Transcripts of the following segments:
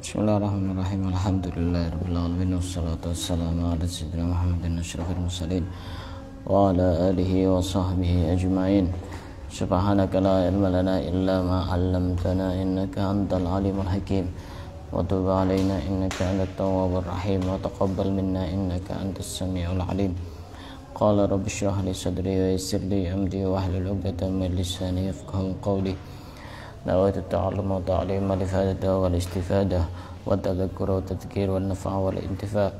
Bismillahirrahmanirrahim. Alhamdulillahirabbil alamin wassalatu wassalamu ala sayyidina Muhammadin asyrafil mursalin wa ala alihi wa sahbihi ajma'in. Subhanaka la ilma lana illa ma 'allamtana innaka antal alimul hakim. Wa tub 'alaina innaka antat tawwabur rahim wa taqabbal minna innaka antas samiul alim. Qala rabbi shrah li sadri wa yassir li amri wa hlul 'uqdatam min lisani yafqahu qawli. نويت التعلم وتعليم الإفادة والاستفادة والتذكر والتذكير والنفع والانتفاع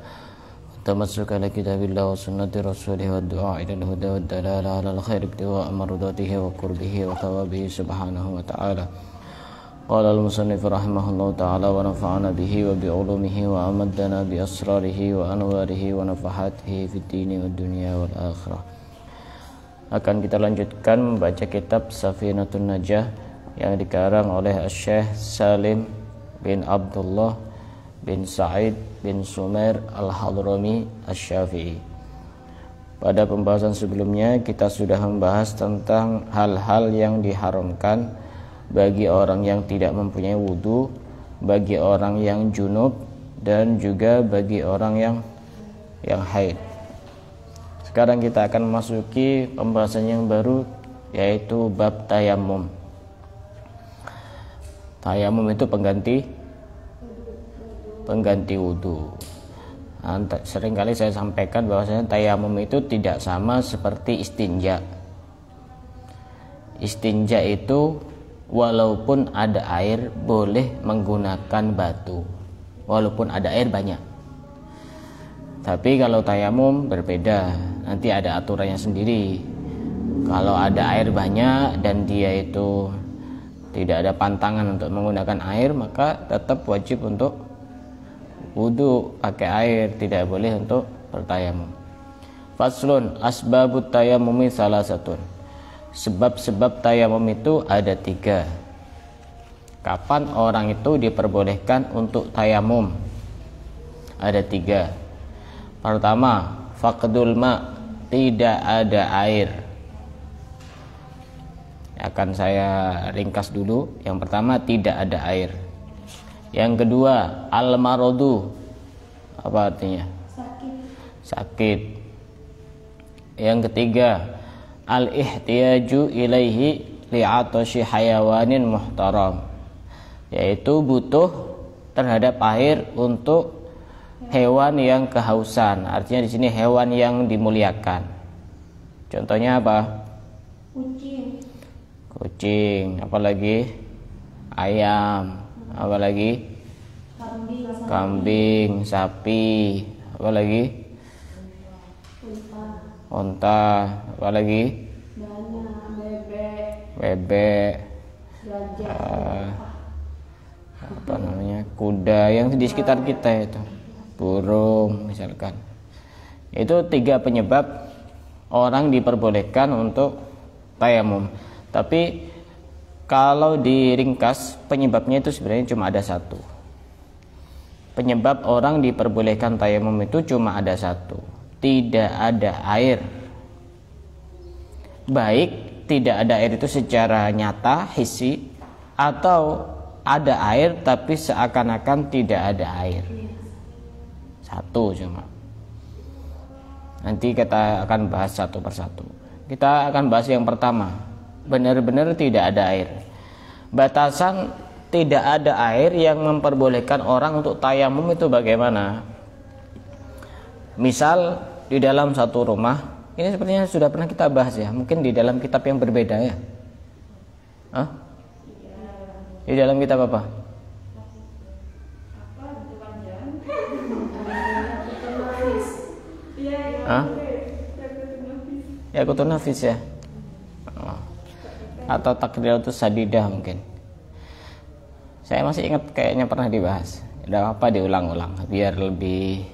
والتمسك لكتاب الله وسنة رسوله والدعاء إلى الهدى والدلالة على الخير ابتغاء مرضاته وقربه وثوابه سبحانه وتعالى. قال المصنف رحمه الله تعالى ونفعنا به وبعلومه وأمدنا بأسراره وأنواره ونفحاته في الدين والدنيا والآخرة. Akan kita lanjutkan membaca kitab Safinatun Najah yang dikarang oleh Syekh Salim bin Abdullah bin Sa'id bin Sumair Al-Hadrami Asy-Syafi'i. Pada pembahasan sebelumnya kita sudah membahas tentang hal-hal yang diharamkan bagi orang yang tidak mempunyai wudu, bagi orang yang junub, dan juga bagi orang yang haid. Sekarang kita akan memasuki pembahasan yang baru, yaitu bab tayamum. Tayamum itu pengganti wudu. Seringkali saya sampaikan bahwasanya tayamum itu tidak sama seperti istinja. Istinja itu walaupun ada air boleh menggunakan batu, walaupun ada air banyak. Tapi kalau tayamum berbeda, nanti ada aturannya sendiri. Kalau ada air banyak dan dia itu tidak ada pantangan untuk menggunakan air, maka tetap wajib untuk wudu pakai air, tidak boleh untuk bertayamum. Faslun asbabut tayamumi salasatun. Sebab-sebab tayamum itu ada 3. Kapan orang itu diperbolehkan untuk tayamum? Ada 3. Pertama, faqdul ma, tidak ada air. Akan saya ringkas dulu. Yang pertama, tidak ada air. Yang kedua, al-marodu, apa artinya? Sakit. Yang ketiga, al-ihtiyaju ilaihi li'atashi hayawanin muhtaram, yaitu butuh terhadap air untuk hewan yang kehausan. Artinya di sini hewan yang dimuliakan. Contohnya apa? Kucing, apalagi ayam, apalagi kambing, sapi, apalagi unta, apalagi bebek, apa namanya, kuda yang di sekitar kita itu, burung misalkan. Itu 3 penyebab orang diperbolehkan untuk tayamum. Tapi kalau diringkas, penyebabnya itu sebenarnya cuma ada 1. Penyebab orang diperbolehkan tayamum itu cuma ada 1. Tidak ada air. Baik tidak ada air itu secara nyata, hissi, atau ada air tapi seakan-akan tidak ada air. 1 cuma. Nanti kita akan bahas satu persatu. Kita akan bahas yang pertama. Benar-benar tidak ada air. Batasan tidak ada air yang memperbolehkan orang untuk tayamum itu bagaimana? Misal di dalam satu rumah, ini sepertinya sudah pernah kita bahas ya, mungkin di dalam kitab yang berbeda ya. Hah? Di dalam kitab apa? Hah? Yaqutun Nafis ya. Atau Taqriyatus Sadidah mungkin. Saya masih ingat kayaknya pernah dibahas. Tidak apa diulang-ulang biar lebih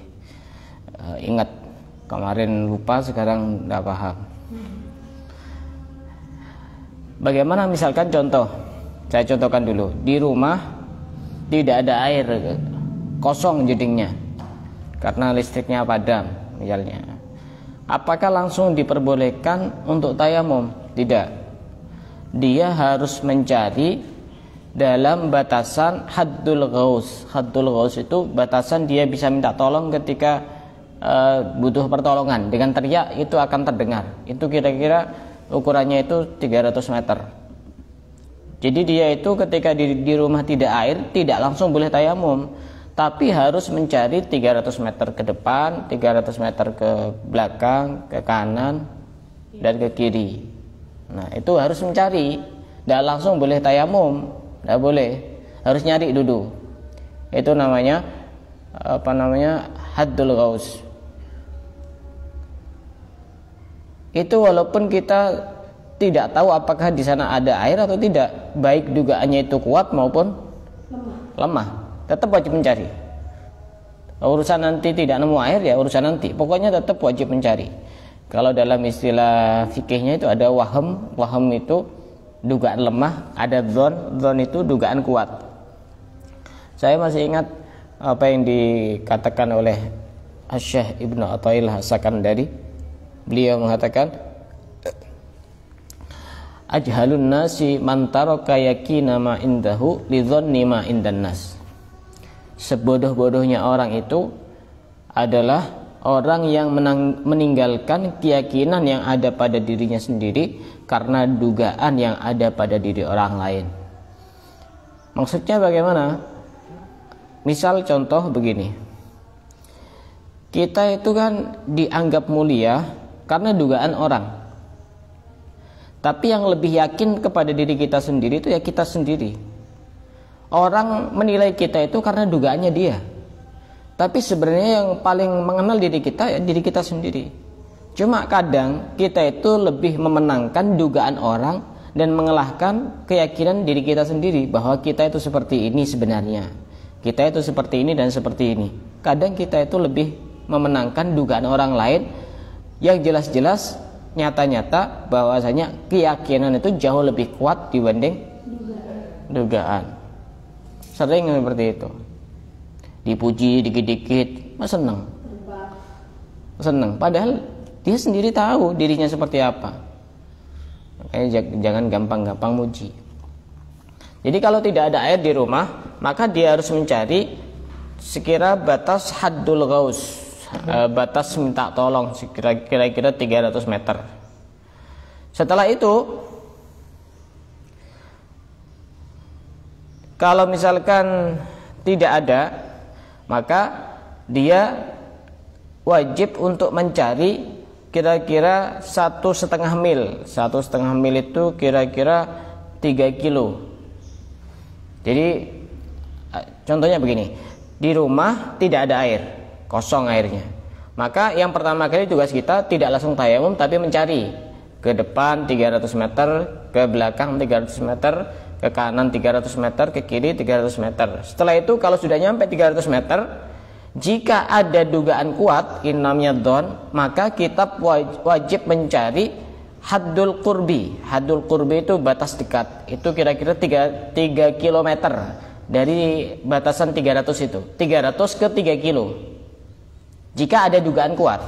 ingat. Kemarin lupa, sekarang tidak paham. Bagaimana misalkan contoh, saya contohkan dulu. Di rumah tidak ada air, kosong jedingnya karena listriknya padam misalnya. Apakah langsung diperbolehkan untuk tayamum? Tidak. Dia harus mencari dalam batasan haddul ghaus. Haddul ghaus itu batasan dia bisa minta tolong ketika butuh pertolongan. Dengan teriak itu akan terdengar. Itu kira-kira ukurannya itu 300 meter. Jadi dia itu ketika di rumah tidak air, tidak langsung boleh tayamum, tapi harus mencari 300 meter ke depan, 300 meter ke belakang, ke kanan, dan ke kiri. Nah, itu harus mencari. Tidak langsung boleh tayamum, tidak boleh. Harus nyari dulu. Itu namanya haddul ghaus. Itu walaupun kita tidak tahu apakah di sana ada air atau tidak, baik dugaannya itu kuat maupun lemah, tetap wajib mencari. Urusan nanti tidak nemu air ya urusan nanti, pokoknya tetap wajib mencari. Kalau dalam istilah fikihnya itu ada waham, waham itu dugaan lemah, ada dzon itu dugaan kuat. Saya masih ingat apa yang dikatakan oleh Syekh Ibnu Athaillah As-Sakandari. Beliau mengatakan, ajhalun nasi man taraka yakina ma indahu li dhanni ma indan nas. Sebodoh-bodohnya orang itu adalah orang yang meninggalkan keyakinan yang ada pada dirinya sendiri karena dugaan yang ada pada diri orang lain. Maksudnya bagaimana? Misal contoh begini, kita itu kan dianggap mulia karena dugaan orang. Tapi yang lebih yakin kepada diri kita sendiri itu ya kita sendiri. Orang menilai kita itu karena dugaannya dia. Tapi sebenarnya yang paling mengenal diri kita ya diri kita sendiri. Cuma kadang kita itu lebih memenangkan dugaan orang dan mengalahkan keyakinan diri kita sendiri bahwa kita itu seperti ini sebenarnya. Kita itu seperti ini dan seperti ini. Kadang kita itu lebih memenangkan dugaan orang lain yang jelas-jelas nyata-nyata bahwasanya keyakinan itu jauh lebih kuat dibanding dugaan. Sering seperti itu. Dipuji dikit-dikit, seneng. Padahal dia sendiri tahu dirinya seperti apa. Makanya jangan gampang-gampang muji. Jadi kalau tidak ada air di rumah, maka dia harus mencari sekira batas haddul ghaus, batas minta tolong kira-kira 300 meter. Setelah itu, kalau misalkan tidak ada, maka dia wajib untuk mencari kira-kira 1,5 mil. 1,5 mil itu kira-kira 3 kilo. Jadi contohnya begini, di rumah tidak ada air, kosong airnya. Maka yang pertama kali tugas kita tidak langsung tayamum, tapi mencari ke depan 300 meter, ke belakang 300 meter, ke kanan 300 meter, ke kiri 300 meter. Setelah itu kalau sudah nyampe 300 meter, jika ada dugaan kuat, ini namanya dzon, maka kita wajib mencari haddul qurbi. Haddul qurbi itu batas dekat. Itu kira-kira 3 km dari batasan 300 itu. 300 ke 3 kilo. Jika ada dugaan kuat.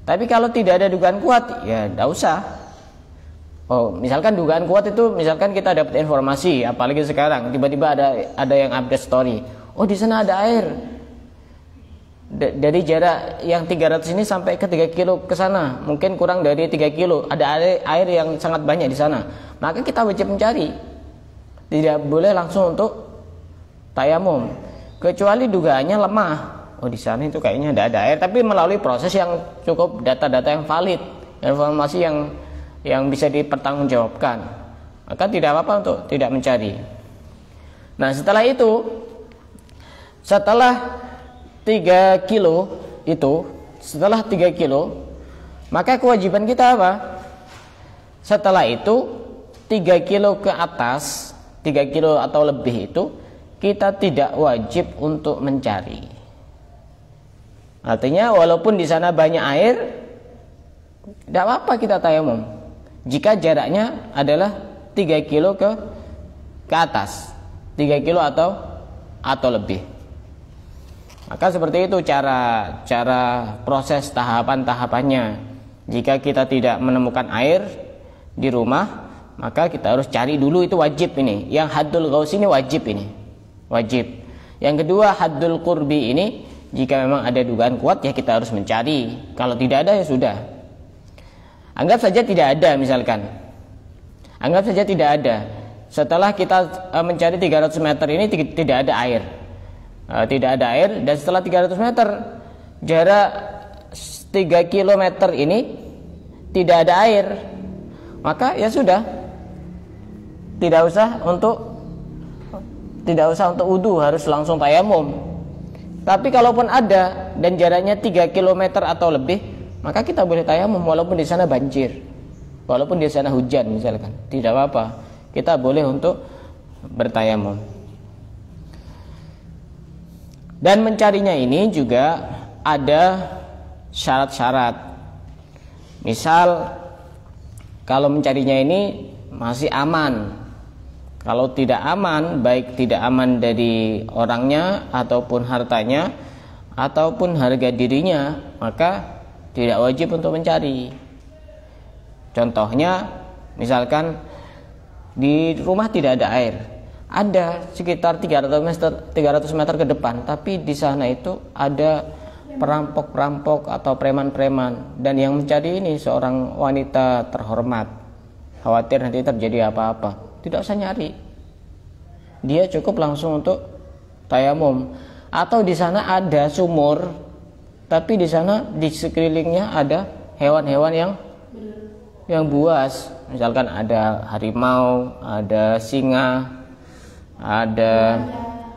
Tapi kalau tidak ada dugaan kuat, ya tidak usah. Oh, misalkan dugaan kuat itu, misalkan kita dapat informasi, apalagi sekarang tiba-tiba ada yang update story. Oh, di sana ada air. Dari jarak yang 300 ini sampai ke 3 kilo ke sana, mungkin kurang dari 3 kilo, ada air yang sangat banyak di sana. Maka kita wajib mencari. Tidak boleh langsung untuk tayamum, kecuali dugaannya lemah. Oh, di sana itu kayaknya tidak ada air, tapi melalui proses yang cukup, data-data yang valid, informasi yang bisa dipertanggungjawabkan, maka tidak apa-apa untuk tidak mencari. Nah, setelah itu, setelah 3 kilo itu, setelah 3 kilo, maka kewajiban kita apa? Setelah itu 3 kilo ke atas, 3 kilo atau lebih itu, kita tidak wajib untuk mencari. Artinya walaupun di sana banyak air, tidak apa-apa kita tayamum jika jaraknya adalah 3 kilo ke atas, 3 kilo atau lebih. Maka seperti itu cara proses tahapan-tahapannya. Jika kita tidak menemukan air di rumah, maka kita harus cari dulu, itu wajib ini. Yang haddul ghaus ini wajib ini. Wajib. Yang kedua haddul qurbi ini, jika memang ada dugaan kuat ya kita harus mencari. Kalau tidak ada ya sudah. Anggap saja tidak ada misalkan. Anggap saja tidak ada. Setelah kita mencari 300 meter ini tidak ada air. Tidak ada air, dan setelah 300 meter jarak 3 km ini tidak ada air. Maka ya sudah. Tidak usah untuk wudu, harus langsung tayamum. Tapi kalaupun ada dan jaraknya 3 km atau lebih, maka kita boleh tayamum walaupun di sana banjir, walaupun di sana hujan misalkan, tidak apa-apa. Kita boleh untuk bertayamum. Dan mencarinya ini juga ada syarat-syarat. Misal kalau mencarinya ini masih aman. Kalau tidak aman, baik tidak aman dari orangnya ataupun hartanya ataupun harga dirinya, maka tidak wajib untuk mencari. Contohnya, misalkan di rumah tidak ada air, ada sekitar 300 meter ke depan, tapi di sana itu ada perampok-perampok atau preman-preman, dan yang mencari ini seorang wanita terhormat, khawatir nanti terjadi apa-apa, tidak usah nyari, dia cukup langsung untuk tayamum. Atau di sana ada sumur, tapi di sana di sekelilingnya ada hewan-hewan yang buas, misalkan ada harimau, ada singa, ada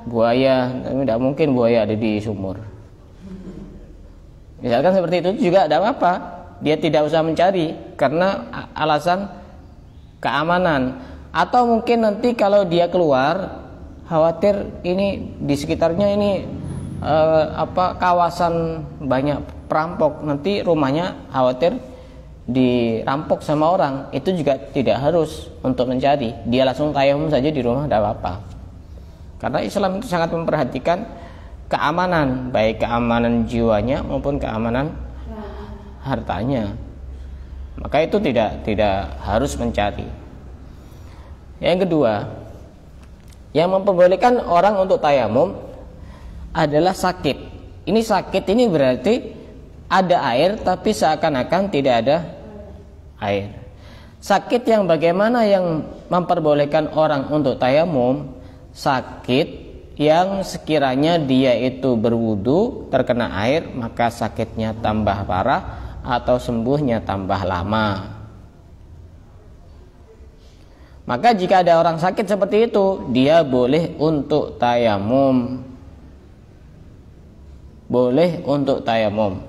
buaya, tapi tidak mungkin buaya ada di sumur. Misalkan seperti itu juga tidak apa-apa, dia tidak usah mencari karena alasan keamanan. Atau mungkin nanti kalau dia keluar, khawatir ini di sekitarnya ini kawasan banyak perampok, nanti rumahnya khawatir dirampok sama orang, itu juga tidak harus untuk mencari, dia langsung tayamum saja di rumah, tidak apa-apa. Karena Islam itu sangat memperhatikan keamanan, baik keamanan jiwanya maupun keamanan hartanya. Maka itu tidak harus mencari. Yang kedua, yang memperbolehkan orang untuk tayamum adalah sakit. Ini sakit ini berarti ada air tapi seakan-akan tidak ada air. Sakit yang bagaimana yang memperbolehkan orang untuk tayamum? Sakit yang sekiranya dia itu berwudu terkena air, maka sakitnya tambah parah atau sembuhnya tambah lama. Maka jika ada orang sakit seperti itu, dia boleh untuk tayamum. Boleh untuk tayamum.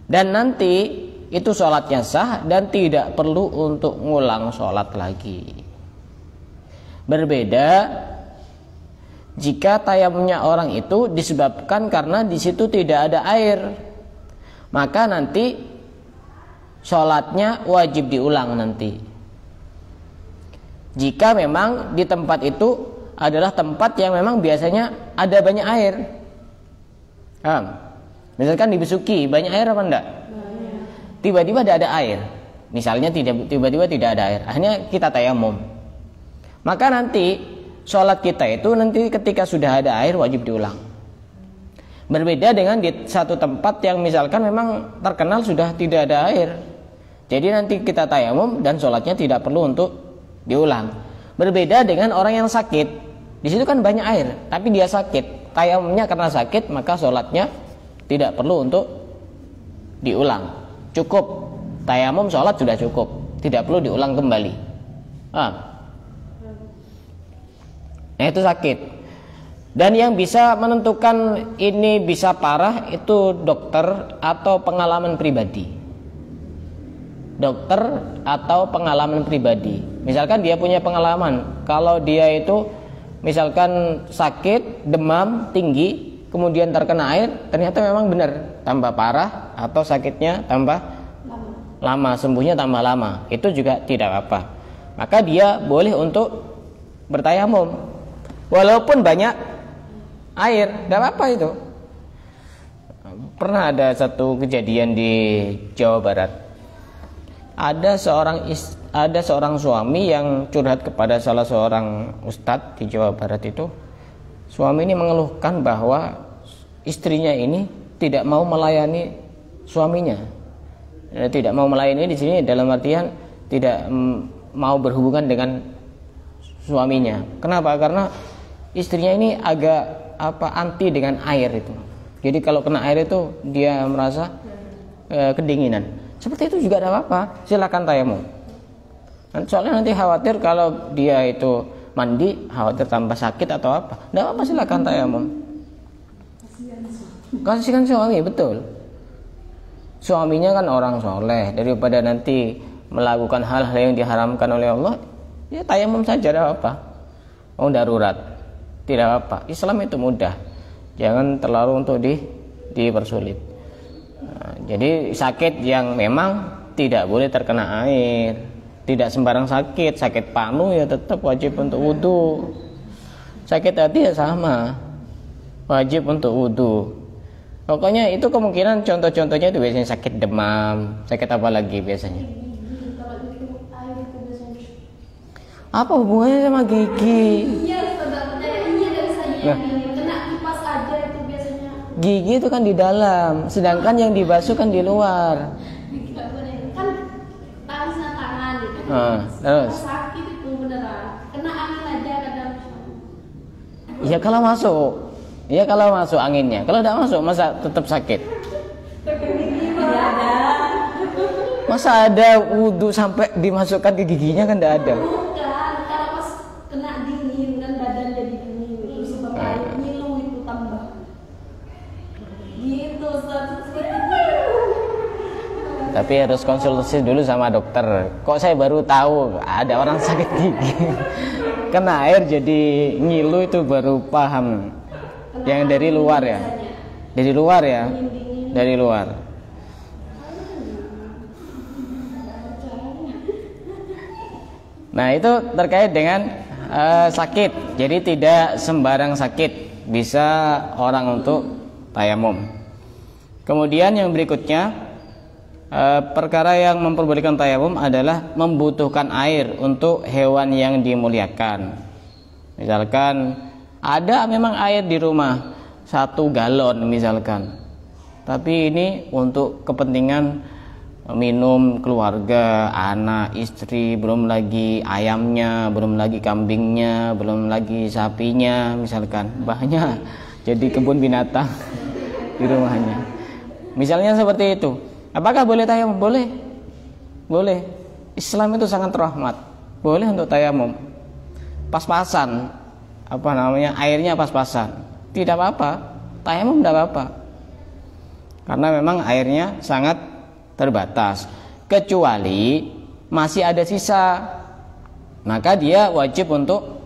Dan nanti itu sholatnya sah dan tidak perlu untuk ngulang sholat lagi. Berbeda jika tayamumnya orang itu disebabkan karena di situ tidak ada air, maka nanti sholatnya wajib diulang nanti. Jika memang di tempat itu adalah tempat yang memang biasanya ada banyak air. Misalkan di Besuki banyak air apa enggak? Tiba-tiba tidak ada air. Misalnya tiba-tiba tidak ada air, akhirnya kita tayamum. Maka nanti sholat kita itu nanti ketika sudah ada air wajib diulang. Berbeda dengan di satu tempat yang misalkan memang terkenal sudah tidak ada air, jadi nanti kita tayamum dan sholatnya tidak perlu untuk diulang. Berbeda dengan orang yang sakit, di situ kan banyak air tapi dia sakit, tayamumnya karena sakit, maka sholatnya tidak perlu untuk diulang, cukup tayamum, sholat sudah cukup, tidak perlu diulang kembali. Nah itu sakit. Dan yang bisa menentukan ini bisa parah itu dokter atau pengalaman pribadi. Dokter atau pengalaman pribadi. Misalkan dia punya pengalaman, kalau dia itu misalkan sakit, demam tinggi, kemudian terkena air, ternyata memang benar tambah parah atau sakitnya tambah lama, sembuhnya tambah lama, itu juga tidak apa. Maka dia boleh untuk bertayamum walaupun banyak air, tidak apa itu. Pernah ada satu kejadian di Jawa Barat. Ada seorang ada seorang suami yang curhat kepada salah seorang ustadz di Jawa Barat itu. Suami ini mengeluhkan bahwa istrinya ini tidak mau melayani suaminya. Tidak mau melayani di sini dalam artian tidak mau berhubungan dengan suaminya. Kenapa? Karena istrinya ini agak anti dengan air itu. Jadi kalau kena air itu dia merasa kedinginan. Seperti itu juga tidak apa-apa, silakan tayamum. Soalnya nanti khawatir kalau dia itu mandi khawatir tambah sakit atau apa. Tidak apa-apa, silakan tayamum. Kasihkan suami, betul. Suaminya kan orang soleh, daripada nanti melakukan hal-hal yang diharamkan oleh Allah, ya tayamum saja, tidak apa-apa. Oh, darurat, tidak apa-apa. Islam itu mudah, jangan terlalu untuk dipersulit. Nah, jadi sakit yang memang tidak boleh terkena air, tidak sembarang sakit. Sakit panu ya tetap wajib untuk wudu. Sakit hati ya sama, wajib untuk wudu. Pokoknya itu kemungkinan contoh-contohnya itu biasanya sakit demam, sakit apa lagi biasanya? Apa hubungannya sama gigi? Iya, dari saya. Nah, kena kipas aja itu biasanya. gigi itu kan di dalam, sedangkan yang dibasuh kan di luar. Tidak boleh. Kan tangan gitu. Terus? Sakit itu beneran. Kena angin aja kadang. Ya kalau masuk. Ya kalau masuk anginnya. Kalau tidak masuk masa tetap sakit? Masa ada wudhu sampai dimasukkan ke giginya kan tidak ada. Bukan, kalau pas kena dingin kan badan jadi dingin terus sebab air ngilu itu tambah. Gitu, Tapi harus konsultasi dulu sama dokter. Kok saya baru tahu ada orang sakit gigi kena air jadi ngilu, itu baru paham. Yang dari luar ya? Dari luar ya? Dari luar. Nah itu terkait dengan sakit. Jadi tidak sembarang sakit bisa orang untuk tayamum. Kemudian yang berikutnya, perkara yang memperbolehkan tayamum adalah membutuhkan air untuk hewan yang dimuliakan. Misalkan ada memang air di rumah 1 galon misalkan, tapi ini untuk kepentingan minum keluarga, anak, istri, belum lagi ayamnya, belum lagi kambingnya, belum lagi sapinya misalkan, banyak jadi kebun binatang di rumahnya misalnya seperti itu. Apakah boleh tayamum? Boleh, boleh. Islam itu sangat rahmat, boleh untuk tayamum. Pas-pasan, airnya pas-pasan, tidak apa-apa, tayamum tidak apa-apa, karena memang airnya sangat terbatas. Kecuali masih ada sisa, maka dia wajib untuk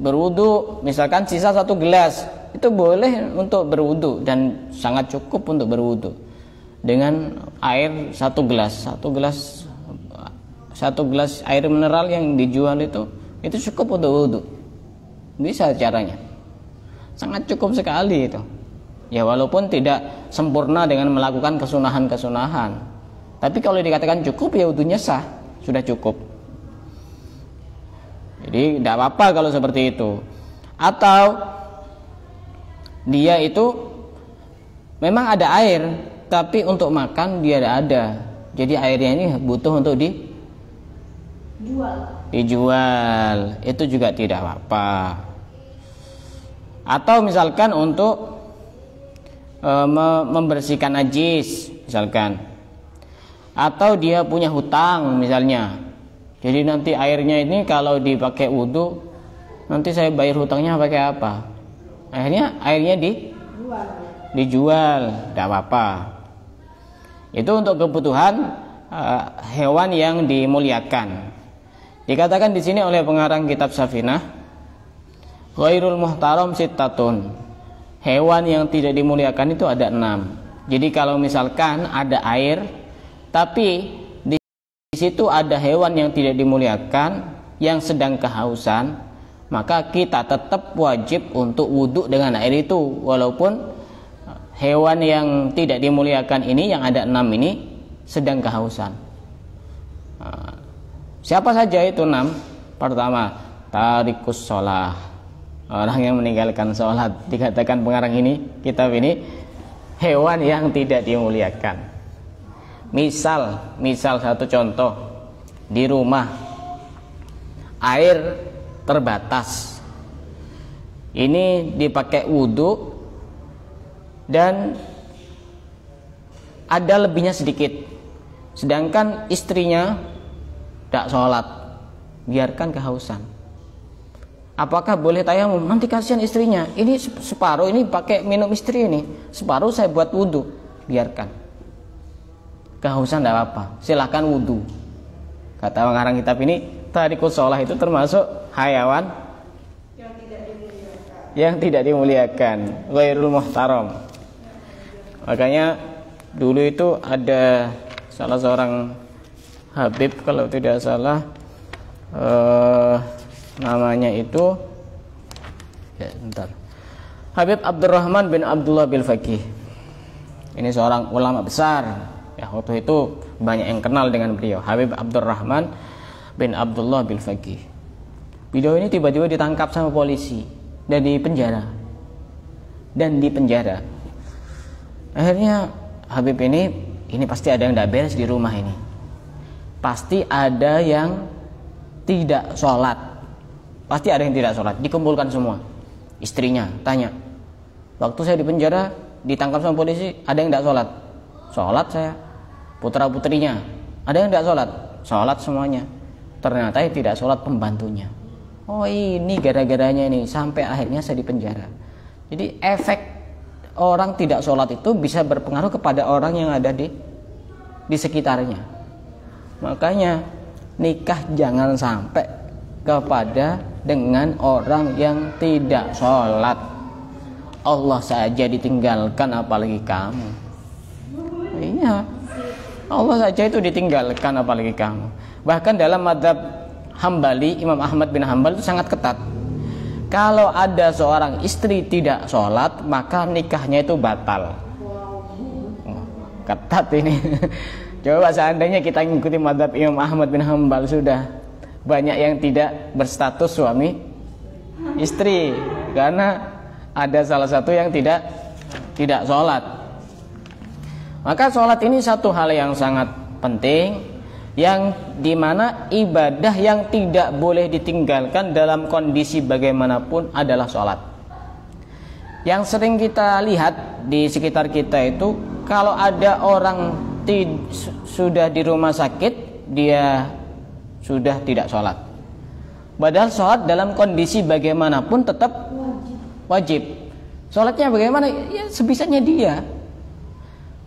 berwudu. Misalkan sisa 1 gelas, itu boleh untuk berwudu dan sangat cukup untuk berwudu dengan air 1 gelas. 1 gelas air mineral yang dijual itu cukup untuk wudu. Bisa caranya, sangat cukup sekali itu. Ya walaupun tidak sempurna dengan melakukan kesunahan-kesunahan, tapi kalau dikatakan cukup ya wudunya sah, sudah cukup. Jadi tidak apa-apa kalau seperti itu. Atau dia itu memang ada air, tapi untuk makan dia tidak ada. Jadi airnya ini butuh untuk dijual, itu juga tidak apa-apa. Atau misalkan untuk membersihkan najis misalkan, atau dia punya hutang misalnya, jadi nanti airnya ini kalau dipakai wudhu nanti saya bayar hutangnya pakai apa, airnya dijual, tidak apa-apa. Itu untuk kebutuhan hewan yang dimuliakan. Dikatakan di sini oleh pengarang kitab Safinah, ghairul muhtaram sittatun, hewan yang tidak dimuliakan itu ada 6. Jadi kalau misalkan ada air, tapi di situ ada hewan yang tidak dimuliakan yang sedang kehausan, maka kita tetap wajib untuk wudhu dengan air itu, walaupun hewan yang tidak dimuliakan ini yang ada 6 ini sedang kehausan. Siapa saja itu 6? Pertama, tarikus sholah, orang yang meninggalkan sholat. Dikatakan pengarang ini, kitab ini, hewan yang tidak dimuliakan. Misal satu contoh, di rumah air terbatas, ini dipakai wudhu dan ada lebihnya sedikit, sedangkan istrinya tidak sholat, biarkan kehausan. Apakah boleh tayamum? Nanti kasihan istrinya, ini separuh ini pakai minum istri ini, separuh saya buat wudhu, biarkan. Kehausan tidak apa-apa, silahkan wudhu. Kata pengarang kitab ini, tarikus sholah itu termasuk hayawan yang tidak dimuliakan, ghairul muhtaram. Makanya dulu itu ada salah seorang Habib, kalau tidak salah namanya itu Habib Abdurrahman bin Abdullah bil Faqih. Ini seorang ulama besar ya, waktu itu banyak yang kenal dengan beliau, Habib Abdurrahman bin Abdullah bil Faqih. Beliau ini tiba-tiba ditangkap sama polisi dan dipenjara. Akhirnya Habib ini pasti ada yang tidak beres di rumah ini, pasti ada yang tidak sholat, dikumpulkan semua. Istrinya tanya, waktu saya di penjara ditangkap sama polisi, ada yang tidak sholat? Sholat saya. Putra putrinya, ada yang tidak sholat? Sholat semuanya. Ternyata yang tidak sholat pembantunya. Oh, ini gara-garanya ini sampai akhirnya saya di penjara. Jadi efek orang tidak sholat itu bisa berpengaruh kepada orang yang ada di sekitarnya. Makanya nikah jangan sampai kepada dengan orang yang tidak sholat. Allah saja ditinggalkan, apalagi kamu. Iya, Allah saja itu ditinggalkan, apalagi kamu. Bahkan dalam mazhab Hambali, Imam Ahmad bin Hambal itu sangat ketat. Kalau ada seorang istri tidak sholat, maka nikahnya itu batal. Ketat ini. Coba seandainya kita mengikuti mazhab Imam Ahmad bin Hambal, sudah banyak yang tidak berstatus suami istri karena ada salah satu yang tidak sholat. Maka sholat ini satu hal yang sangat penting, yang dimana ibadah yang tidak boleh ditinggalkan dalam kondisi bagaimanapun adalah sholat. Yang sering kita lihat di sekitar kita itu, kalau ada orang sudah di rumah sakit, dia sudah tidak sholat. Padahal sholat dalam kondisi bagaimanapun tetap wajib. Sholatnya bagaimana? Ya sebisanya dia.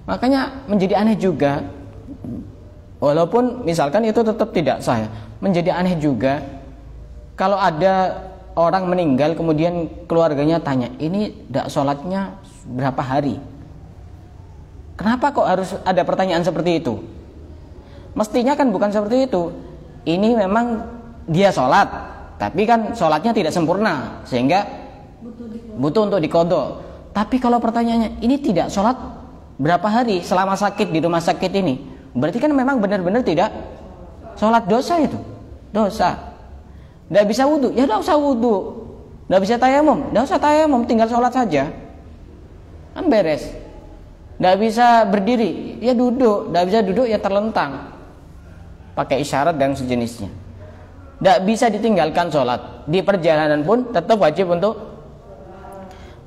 Makanya menjadi aneh juga, walaupun misalkan itu tetap tidak sah, menjadi aneh juga kalau ada orang meninggal kemudian keluarganya tanya, ini tidak sholatnya berapa hari? Kenapa kok harus ada pertanyaan seperti itu? Mestinya kan bukan seperti itu. Ini memang dia sholat, tapi kan sholatnya tidak sempurna sehingga butuh untuk diqadha. Tapi kalau pertanyaannya, ini tidak sholat berapa hari selama sakit di rumah sakit ini, berarti kan memang benar-benar tidak sholat. Dosa itu, dosa. Tidak bisa wudhu, ya tidak usah wudhu. Tidak bisa tayamum, tidak usah tayamum, tinggal sholat saja, kan beres. Tidak bisa berdiri, ya duduk. Tidak bisa duduk, ya terlentang, pakai isyarat dan sejenisnya. Tidak bisa ditinggalkan sholat. Di perjalanan pun tetap wajib untuk.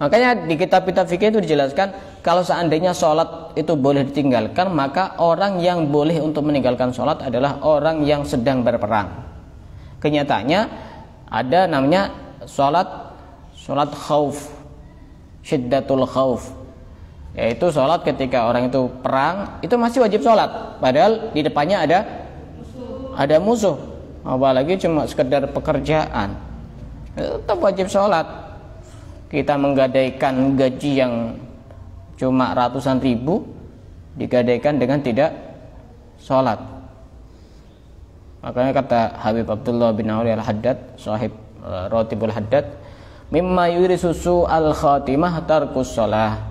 Makanya di kitab-kitab fikih itu dijelaskan, kalau seandainya sholat itu boleh ditinggalkan, maka orang yang boleh untuk meninggalkan sholat adalah orang yang sedang berperang. Kenyataannya ada namanya sholat khauf, syiddatul khauf, yaitu sholat ketika orang itu perang, itu masih wajib sholat, padahal di depannya ada musuh, apalagi cuma sekedar pekerjaan, tetap wajib sholat. Kita menggadaikan gaji yang cuma ratusan ribu, digadaikan dengan tidak sholat. Makanya kata Habib Abdullah bin Auli al-Haddad, sahib Ratibul Haddad, mimma yurisusu al-khatimah tarkus sholah.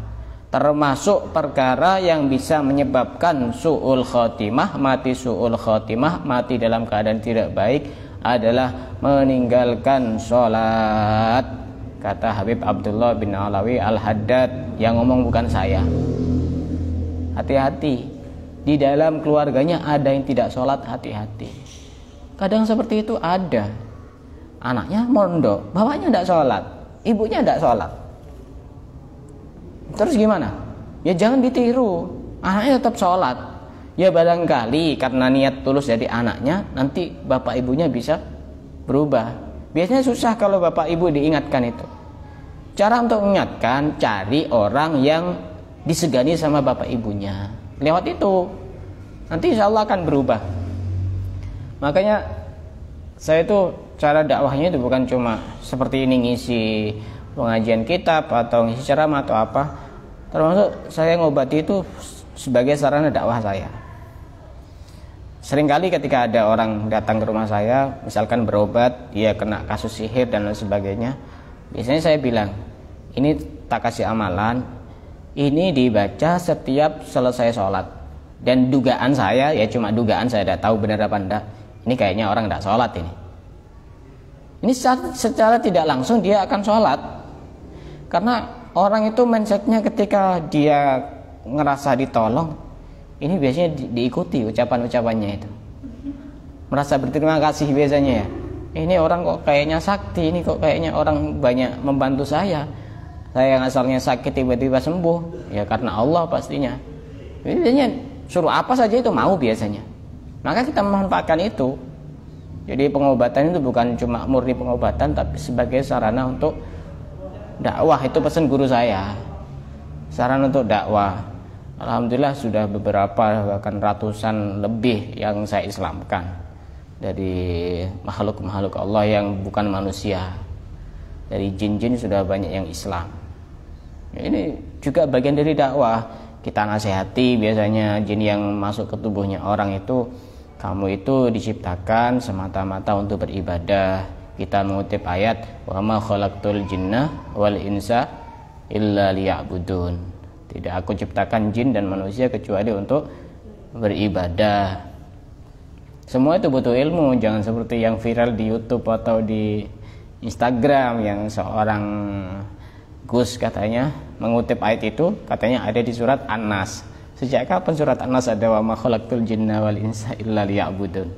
Termasuk perkara yang bisa menyebabkan su'ul khotimah, mati su'ul khotimah, mati dalam keadaan tidak baik adalah meninggalkan sholat. Kata Habib Abdullah bin Alawi Al-Haddad, yang ngomong bukan saya. Hati-hati, di dalam keluarganya ada yang tidak sholat, hati-hati. Kadang seperti itu ada. Anaknya mondok, bapaknya tidak sholat, ibunya tidak sholat. Terus gimana? Ya jangan ditiru, anaknya tetap sholat. Ya barangkali karena niat tulus dari anaknya, nanti bapak ibunya bisa berubah. Biasanya susah kalau bapak ibu diingatkan itu. Cara untuk mengingatkan, cari orang yang disegani sama bapak ibunya. Lewat itu, nanti insya Allah akan berubah. Makanya saya itu cara dakwahnya itu bukan cuma seperti ini, ngisi pengajian kitab atau ngisi ceramah atau apa. Termasuk saya ngobati itu sebagai sarana dakwah saya. Seringkali ketika ada orang datang ke rumah saya, misalkan berobat, dia kena kasus sihir dan lain sebagainya, biasanya saya bilang, ini tak kasih amalan, ini dibaca setiap selesai sholat. Dan dugaan saya, ya cuma dugaan, saya tidak tahu benar apa enggak, ini kayaknya orang tidak sholat ini. Ini secara tidak langsung dia akan sholat. Karena orang itu mindsetnya ketika dia ngerasa ditolong, ini biasanya diikuti ucapan-ucapannya itu. Merasa berterima kasih biasanya ya. Ini orang kok kayaknya sakti, ini kok kayaknya orang banyak membantu saya. Saya yang asalnya sakit tiba-tiba sembuh, ya karena Allah pastinya. Biasanya suruh apa saja itu mau biasanya. Maka kita memanfaatkan itu. Jadi pengobatan itu bukan cuma murni pengobatan, tapi sebagai sarana untuk dakwah. Itu pesan guru saya, sarana untuk dakwah. Alhamdulillah sudah beberapa, bahkan ratusan lebih yang saya islamkan dari makhluk-makhluk Allah yang bukan manusia. Dari jin-jin sudah banyak yang Islam. Ini juga bagian dari dakwah. Kita nasihati biasanya jin yang masuk ke tubuhnya orang itu, kamu itu diciptakan semata-mata untuk beribadah. Kita mengutip ayat, wa ma khalaqtul jinna wal insa illa liya'budun. Tidak aku ciptakan jin dan manusia kecuali untuk beribadah. Semua itu butuh ilmu. Jangan seperti yang viral di YouTube atau di Instagram, yang seorang Gus katanya mengutip ayat itu, katanya ada di surat An-Nas. Sejak kapan surat An-Nas ada wa ma khalaqtul jinna wal insa illa liya'budun?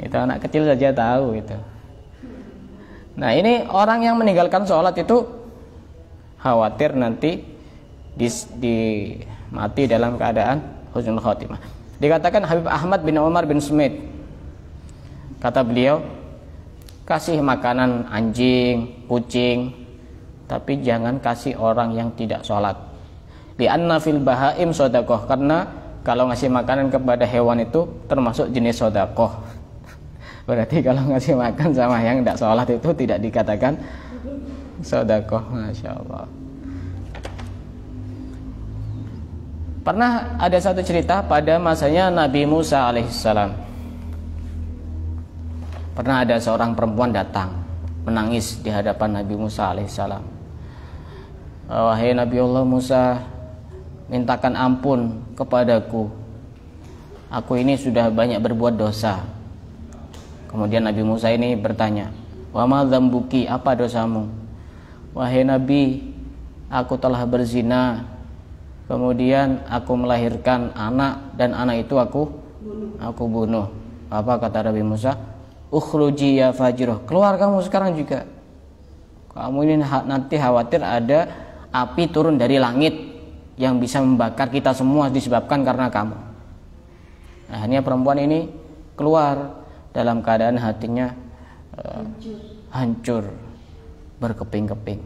Itu anak kecil saja tahu itu. Nah, ini orang yang meninggalkan sholat itu khawatir nanti mati dalam keadaan husnul khotimah. Dikatakan Habib Ahmad bin Umar bin Smith, kata beliau, kasih makanan anjing, kucing, tapi jangan kasih orang yang tidak sholat. Li'anna fil bahaim sodakoh, karena kalau ngasih makanan kepada hewan itu termasuk jenis sodakoh. Berarti kalau ngasih makan sama yang tidak sholat itu tidak dikatakan sodakoh. Masya Allah. Pernah ada satu cerita pada masanya Nabi Musa alaihissalam. Pernah ada seorang perempuan datang menangis di hadapan Nabi Musa alaihissalam. Wahai Nabi Allah Musa, mintakan ampun kepadaku. Aku ini sudah banyak berbuat dosa. Kemudian Nabi Musa ini bertanya, wa ma dzambuki, apa dosamu? Wahai Nabi, aku telah berzina. Kemudian aku melahirkan anak, dan anak itu aku bunuh. Apa kata Nabi Musa? Ukhruji ya fajirah, keluar kamu sekarang juga. Kamu ini nanti khawatir ada api turun dari langit yang bisa membakar kita semua disebabkan karena kamu. Akhirnya perempuan ini keluar dalam keadaan hatinya hancur, berkeping-keping.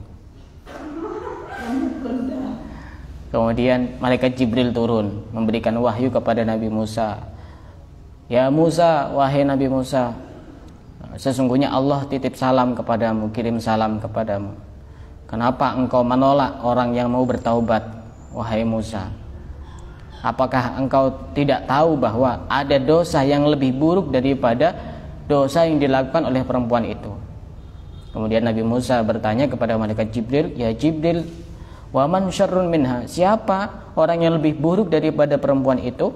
Kemudian malaikat Jibril turun memberikan wahyu kepada Nabi Musa. Ya Musa, wahai Nabi Musa, sesungguhnya Allah titip salam kepadamu, kirim salam kepadamu. Kenapa engkau menolak orang yang mau bertaubat, wahai Musa? Apakah engkau tidak tahu bahwa ada dosa yang lebih buruk daripada dosa yang dilakukan oleh perempuan itu? Kemudian Nabi Musa bertanya kepada malaikat Jibril, ya Jibril, Wa man syarrun minha, siapa orang yang lebih buruk daripada perempuan itu?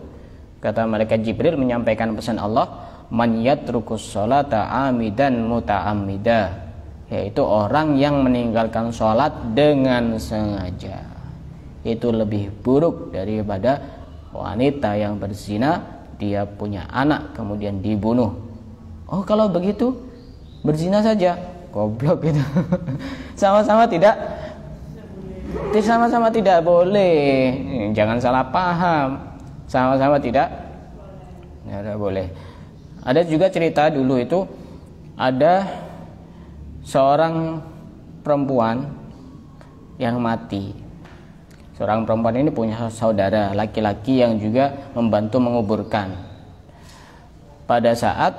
Kata malaikat Jibril menyampaikan pesan Allah, man yatrukus sholata amidan muta'ammida, yaitu orang yang meninggalkan sholat dengan sengaja. Itu lebih buruk daripada wanita yang berzina, dia punya anak kemudian dibunuh. Oh, kalau begitu berzina saja, goblok gitu. Sama-sama tidak boleh. Jangan salah paham. Sama-sama tidak boleh. Ada juga cerita dulu itu, ada seorang perempuan yang mati. Seorang perempuan ini punya saudara laki-laki yang juga membantu menguburkan. Pada saat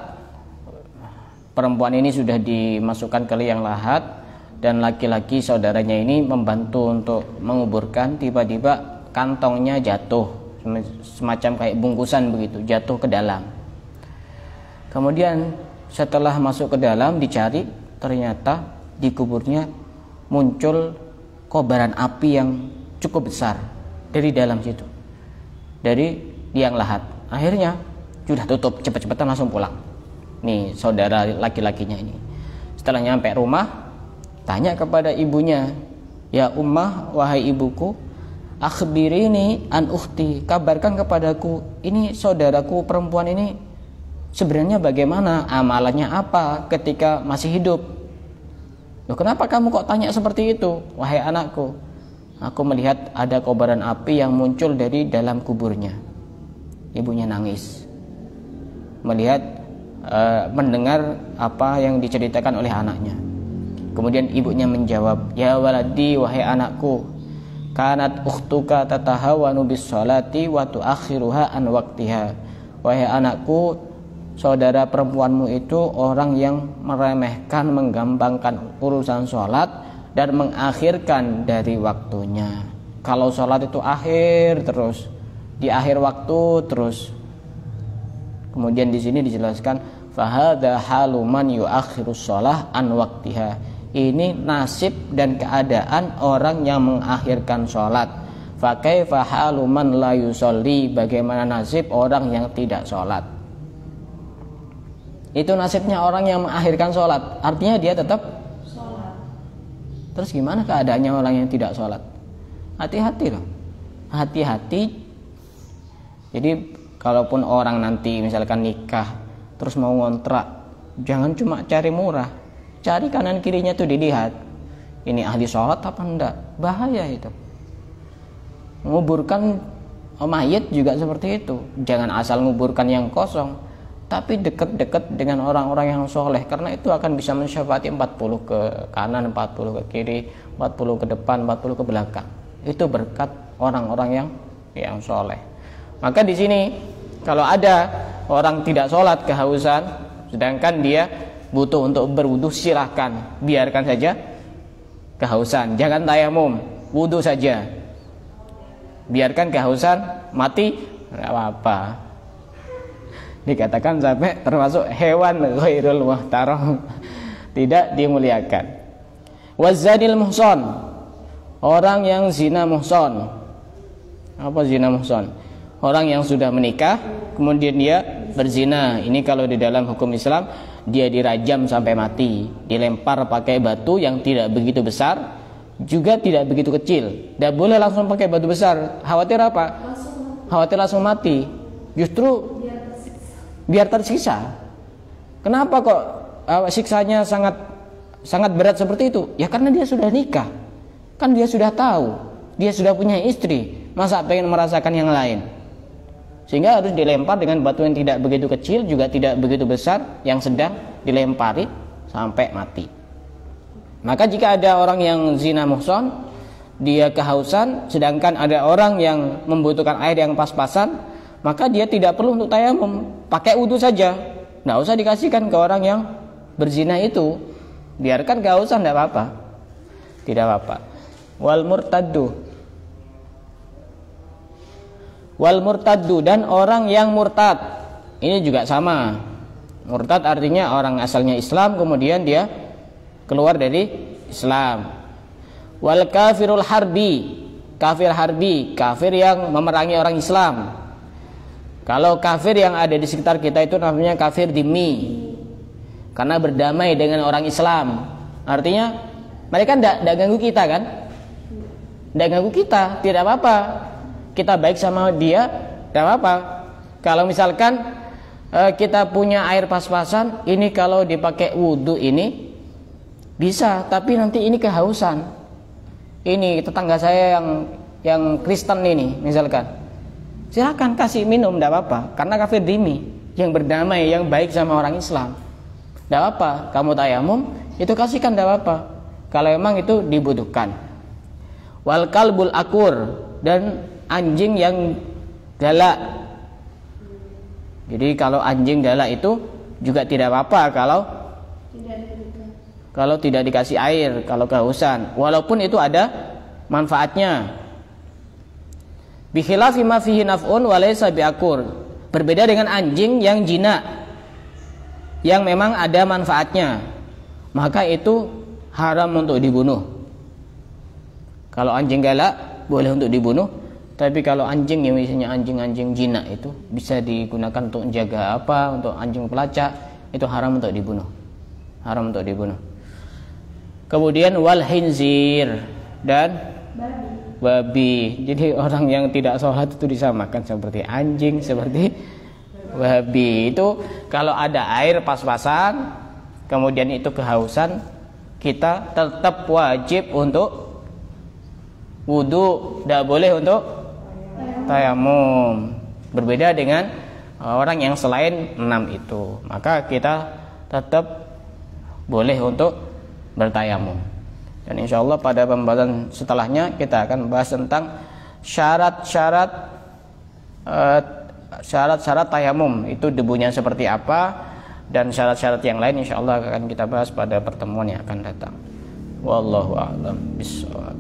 perempuan ini sudah dimasukkan ke liang lahat dan laki-laki saudaranya ini membantu untuk menguburkan, tiba-tiba kantongnya jatuh, semacam kayak bungkusan begitu, jatuh ke dalam. Kemudian setelah masuk ke dalam dicari, ternyata di kuburnya muncul kobaran api yang cukup besar dari dalam situ, dari liang lahat. Akhirnya sudah tutup, cepet-cepetan langsung pulang. Nih saudara laki-lakinya ini, setelah nyampe rumah tanya kepada ibunya, ya ummah, wahai ibuku, akhbirini an ukhti, kabarkan kepadaku, ini saudaraku perempuan ini sebenarnya bagaimana, amalannya apa ketika masih hidup. Loh, kenapa kamu kok tanya seperti itu, wahai anakku? Aku melihat ada kobaran api yang muncul dari dalam kuburnya. Ibunya nangis mendengar apa yang diceritakan oleh anaknya. Kemudian ibunya menjawab, ya waladi, wahai anakku, kanat ukhtuka tatahawanu bis sholati wa tuakhiruha an waqtiha. Wahai anakku, saudara perempuanmu itu orang yang meremehkan, menggampangkan urusan sholat dan mengakhirkan dari waktunya. Kalau sholat itu akhir terus, di akhir waktu terus. Kemudian di sini dijelaskan, fahadha haluman yuakhirus sholah an waqtiha. Ini nasib dan keadaan orang yang mengakhirkan sholat. Fakaifa haluman la yusolli, bagaimana nasib orang yang tidak sholat. Itu nasibnya orang yang mengakhirkan sholat, artinya dia tetap sholat. Terus gimana keadaannya orang yang tidak sholat? Hati-hati loh, hati-hati. Jadi kalaupun orang nanti misalkan nikah terus mau ngontrak, jangan cuma cari murah, cari kanan kirinya tuh dilihat, ini ahli sholat apa enggak. Bahaya itu. Nguburkan mayit juga seperti itu, jangan asal nguburkan yang kosong, tapi dekat-dekat dengan orang-orang yang soleh, karena itu akan bisa mensyafaati 40 ke kanan, 40 ke kiri, 40 ke depan, 40 ke belakang. Itu berkat orang-orang yang soleh. Maka di sini kalau ada orang tidak sholat kehausan, sedangkan dia butuh untuk berwudu, silahkan biarkan saja kehausan, jangan tayamum, wudu saja. Biarkan kehausan, mati nggak apa-apa. Dikatakan sampai termasuk hewan ghairul muhtaram, tidak dimuliakan. Wazanil muhson, orang yang zina muhson. Apa zina muhson? Orang yang sudah menikah kemudian dia berzina. Ini kalau di dalam hukum Islam dia dirajam sampai mati, dilempar pakai batu yang tidak begitu besar, juga tidak begitu kecil. Tidak boleh langsung pakai batu besar. Khawatir apa? Khawatir langsung mati. Justru biar tersiksa. Kenapa kok siksanya sangat berat seperti itu? Ya karena dia sudah nikah. Kan dia sudah tahu, dia sudah punya istri. Masa pengen merasakan yang lain? Sehingga harus dilempar dengan batu yang tidak begitu kecil, juga tidak begitu besar, yang sedang dilempari sampai mati. Maka jika ada orang yang zina muhson, dia kehausan, sedangkan ada orang yang membutuhkan air yang pas-pasan, maka dia tidak perlu untuk tayamum, pakai wudu saja. Nggak usah dikasihkan ke orang yang berzina itu, biarkan kehausan, tidak apa-apa, tidak apa-apa. Wal murtaddu, dan orang yang murtad, ini juga sama. Murtad artinya orang asalnya Islam kemudian dia keluar dari Islam. Wal kafirul harbi, kafir harbi, kafir yang memerangi orang Islam. Kalau kafir yang ada di sekitar kita itu namanya kafir dhimmi, karena berdamai dengan orang Islam. Artinya mereka tidak ganggu kita kan? Tidak ganggu kita, tidak apa-apa. Kita baik sama dia, tidak apa-apa. Kalau misalkan kita punya air pas-pasan, ini kalau dipakai wudhu ini bisa, tapi nanti ini kehausan. Ini tetangga saya yang Kristen ini misalkan, silakan kasih minum, tidak apa-apa, karena kafir dhimmi yang berdamai, yang baik sama orang Islam, tidak apa-apa. Kamu tayamum, itu kasihkan, tidak apa-apa, kalau memang itu dibutuhkan. Wal kalbul akur, dan anjing yang galak. Jadi kalau anjing galak itu juga tidak apa-apa kalau tidak dikasih air, kalau kehausan, walaupun itu ada manfaatnya. Bi khilafi ma fihi naf'un wa laysa biakur. Berbeda dengan anjing yang jinak, yang memang ada manfaatnya, maka itu haram untuk dibunuh. Kalau anjing galak boleh untuk dibunuh, tapi kalau anjing yang misalnya anjing-anjing jinak itu bisa digunakan untuk menjaga apa, untuk anjing pelacak, itu haram untuk dibunuh. Haram untuk dibunuh. Kemudian wal khinzir, dan babi. Jadi orang yang tidak sholat itu disamakan seperti anjing, seperti babi. Itu kalau ada air pas-pasan, kemudian itu kehausan, kita tetap wajib untuk wudu, tidak boleh untuk tayamum. Berbeda dengan orang yang selain 6 itu, maka kita tetap boleh untuk bertayamum. Dan insya Allah pada pembahasan setelahnya kita akan bahas tentang syarat-syarat tayamum, itu debunya seperti apa, dan syarat-syarat yang lain insya Allah akan kita bahas pada pertemuan yang akan datang. Wallahu a'lam bishawab.